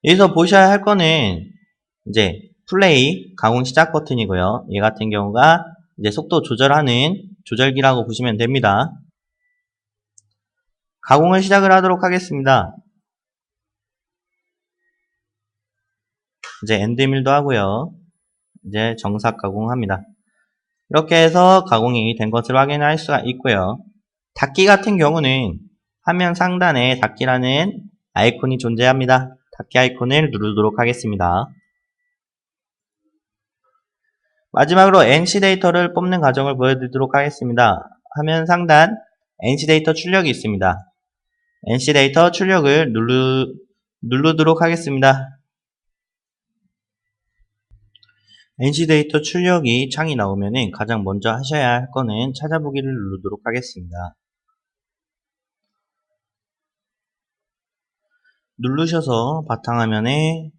여기서 보셔야 할 거는 이제 플레이 가공 시작 버튼이고요. 얘 같은 경우가 이제 속도 조절하는 조절기라고 보시면 됩니다. 가공을 시작을 하도록 하겠습니다. 이제 엔드밀도 하고요. 이제 정삭 가공합니다. 이렇게 해서 가공이 된 것을 확인할 수가 있고요. 닫기 같은 경우는 화면 상단에 닫기라는 아이콘이 존재합니다. 닫기 아이콘을 누르도록 하겠습니다. 마지막으로 NC 데이터를 뽑는 과정을 보여드리도록 하겠습니다. 화면 상단 NC 데이터 출력이 있습니다. NC 데이터 출력을 누르도록 하겠습니다. NC 데이터 출력이 창이 나오면 가장 먼저 하셔야 할 거는 찾아보기를 누르도록 하겠습니다. 누르셔서 바탕화면에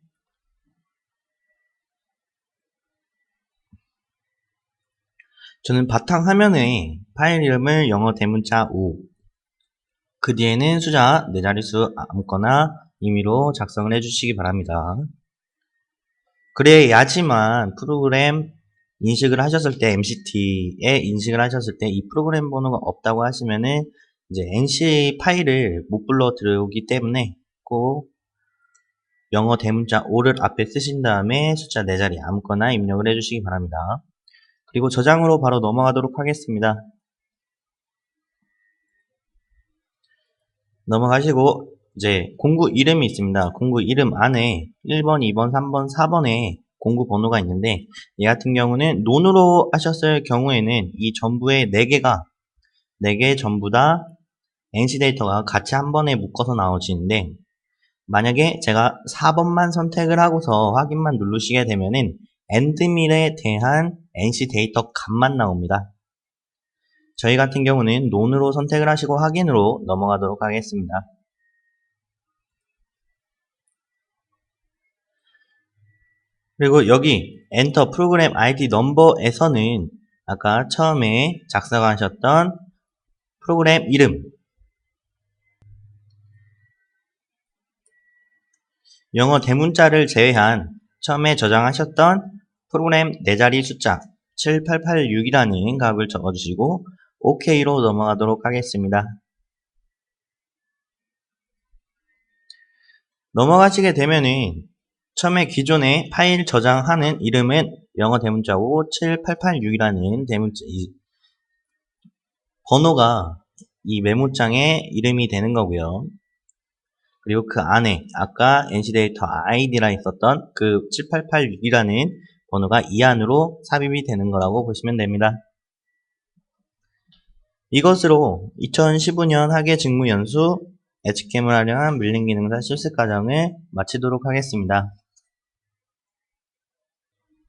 저는 바탕화면에 파일 이름을 영어 대문자 5 그 뒤에는 숫자 4자릿수 아무거나 임의로 작성을 해주시기 바랍니다. 그래야지만 프로그램 인식을 하셨을 때 MCT에 인식을 하셨을 때 이 프로그램 번호가 없다고 하시면은 이제 NC 파일을 못 불러 들어오기 때문에 꼭 영어 대문자 5를 앞에 쓰신 다음에 숫자 4자리 아무거나 입력을 해주시기 바랍니다. 그리고 저장으로 바로 넘어가도록 하겠습니다. 넘어가시고 이제 공구 이름이 있습니다. 공구 이름 안에 1번, 2번, 3번, 4번에 공구 번호가 있는데 얘 같은 경우는 논으로 하셨을 경우에는 이 전부의 4개 전부 다 NC 데이터가 같이 한 번에 묶어서 나오시는데 만약에 제가 4번만 선택을 하고서 확인만 누르시게 되면은 엔드밀에 대한 NC 데이터 값만 나옵니다. 저희 같은 경우는 논으로 선택을 하시고 확인으로 넘어가도록 하겠습니다. 그리고 여기 엔터 프로그램 ID 넘버에서는 아까 처음에 작성하셨던 프로그램 이름 영어 대문자를 제외한 처음에 저장하셨던 프로그램 4자리 숫자 7886이라는 값을 적어주시고 OK로 넘어가도록 하겠습니다. 넘어가시게 되면은 처음에 기존에 파일 저장하는 이름은 영어 대문자 57886이라는 대문자, 번호가 이 메모장의 이름이 되는 거고요. 그리고 그 안에 아까 NC데이터 ID라 있었던 그 7886이라는 번호가 이 안으로 삽입이 되는 거라고 보시면 됩니다. 이것으로 2015년 학예직무연수 H캠을 활용한 물리기능사 실습 과정을 마치도록 하겠습니다.